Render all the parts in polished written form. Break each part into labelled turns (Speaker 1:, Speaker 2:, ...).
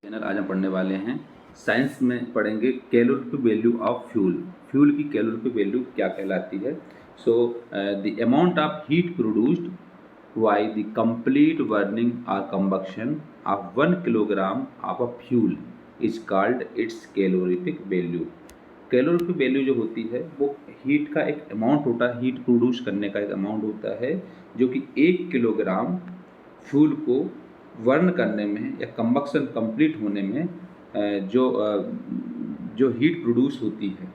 Speaker 1: Channel आज हम पढ़ने वाले हैं। साइंस में पढ़ेंगे calorific value of fuel. Fuel की कैलोरीफिक वैल्यू क्या कहलाती है। So the amount of heat produced by the complete burning और combustion of 1 kilogram of a fuel is called its calorific value. Calorific value जो होती है वो हीट का एक अमाउंट होता है, हीट प्रोड्यूस करने का एक अमाउंट होता है जो कि 1 किलोग्राम फ्यूल को बर्न करने में या कंबक्शन कंप्लीट होने में जो हीट प्रोड्यूस होती है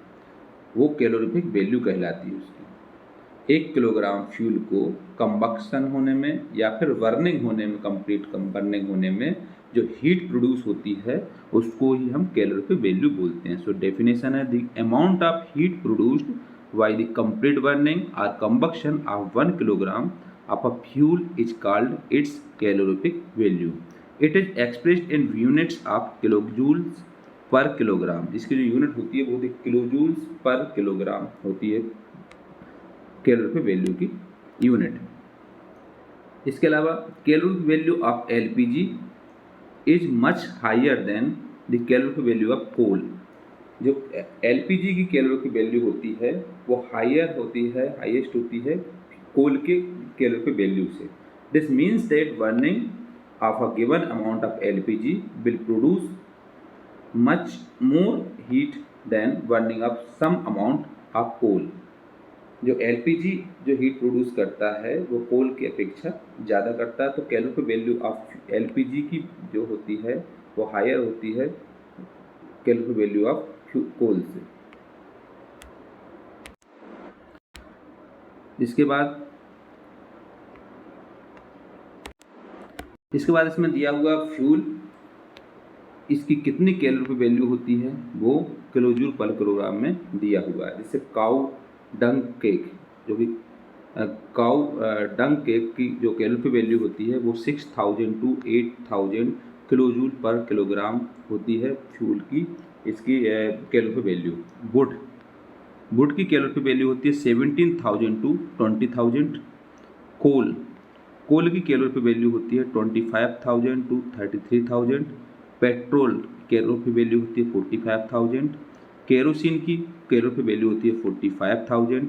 Speaker 1: वो कैलोरीफिक वैल्यू कहलाती है उसकी। 1 किलोग्राम फ्यूल को कंबक्शन होने में या फिर बर्निंग होने में, कंप्लीट बर्निंग होने में जो हीट प्रोड्यूस होती है उसको ही हम कैलोरीफिक वैल्यू बोलते हैं। सो डेफिनेशन है the amount of heat produced by the complete burning और combustion of 1 kilogram of a fuel is called its calorific value. It is expressed in units of kilojoules per kilogram. इसकी जो unit होती है वो किलोजूल्स पर kilogram होती है, calorific value की यूनिट। इसके अलावा calorific value of LPG is much higher than the calorific value of coal. जो एलपीजी की कैलोरीफिक वैल्यू होती है वो हायर होती है, हाईएस्ट होती है कोल के कैलोरीफिक वैल्यू से। This means that burning of a given amount of LPG will produce much more heat than burning of some amount of coal. जो एलपीजी जो हीट प्रोड्यूस करता है वो कोल की अपेक्षा ज़्यादा करता है, तो कैलोरीफिक वैल्यू ऑफ एलपीजी की जो होती है वो हायर होती है कैलोरीफिक वैल्यू ऑफ कोल से। इसके बाद इसमें दिया हुआ फ्यूल, इसकी कितनी कैलोरीफिक वैल्यू होती है वो किलोजूल पर किलोग्राम में दिया हुआ है। जैसे काऊ डंग केक, जो भी काऊ डंग केक की जो कैलोरीफिक वैल्यू होती है वो 6000 to 8000 किलोजूल पर किलोग्राम होती है फ्यूल की, इसकी कैलोरीफिक वैल्यू। वुड की कैलोरीफिक वैल्यू होती है 17000 to 20000। कोल की कैलोरीफिक वैल्यू होती है 25000 to 33000। पेट्रोल कैलोरीफिक वैल्यू होती है 45000। केरोसिन की कैलोरीफिक वैल्यू होती है 45000।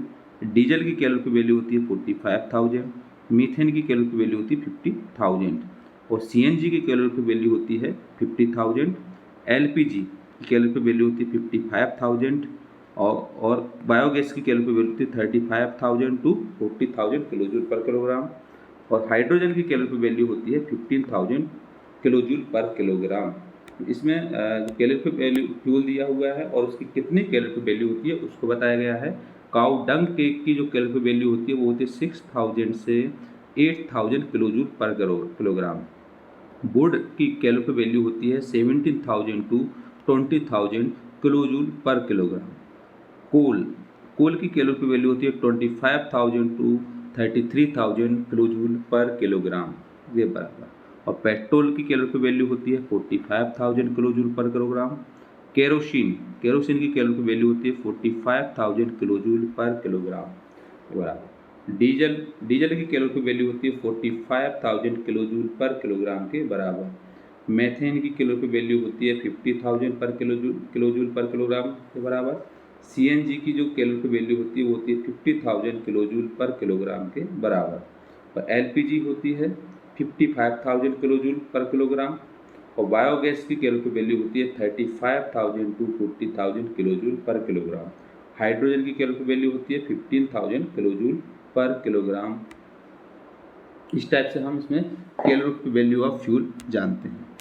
Speaker 1: डीजल की कैलोरीफिक वैल्यू होती है 45000। मीथेन की कैलोरीफिक वैल्यू होती है 50000 और सीएनजी की कैलोरीफिक वैल्यू होती है 50000। एलपीजी की कैलोरीफिक वैल्यू होती है 55000 और बायोगैस की कैलोरीफिक वैल्यू होती है 35000 to 40000 किलोजूल पर किलोग्राम। और हाइड्रोजन की कैलोरीफिक वैल्यू होती है 15000 किलोजूल पर किलोग्राम। इसमें कैलोरीफिक वैल्यू फ्यूल दिया हुआ है और उसकी कितनी कैलोरीफिक वैल्यू होती है उसको बताया गया है। काऊ डंग केक की जो कैलोरीफिक वैल्यू होती है वो होती है 6000 से 8000 किलोजूल पर किलोग्राम। वुड की कैलोरीफिक वैल्यू होती है 17000 to 20000 किलोजूल पर किलोग्राम। कोल की कैलोरीफिक वैल्यू होती है 25000 to 33000 किलोजूल पर किलोग्राम, ये बराबर। और पेट्रोल की कैलोरीफिक वैल्यू होती है 45000 किलोजूल पर किलोग्राम। केरोसिन की कैलोरीफिक वैल्यू होती है 45000 किलोजूल पर किलोग्राम, ये बराबर। डीजल की कैलोरीफिक वैल्यू होती है 45000 किलोजूल पर किलोग्राम के बराबर। मेथेन की कैलोरीफिक वैल्यू होती है 50000 पर किलोजूल पर किलोग्राम के बराबर। सीएनजी की जो कैलोरीफिक वैल्यू होती है वो होती है 50000 किलोजूल पर किलोग्राम के बराबर। और एलपीजी होती है 55000 किलोजूल पर किलोग्राम और बायोगैस की कैलोरीफिक वैल्यू होती है 35000 to 40000 किलोजूल पर किलोग्राम। हाइड्रोजन की कैलोरीफिक वैल्यू होती है 15000 किलोजूल पर किलोग्राम। इस टाइप से हम इसमें कैलोरीफिक वैल्यू ऑफ फ्यूल जानते हैं।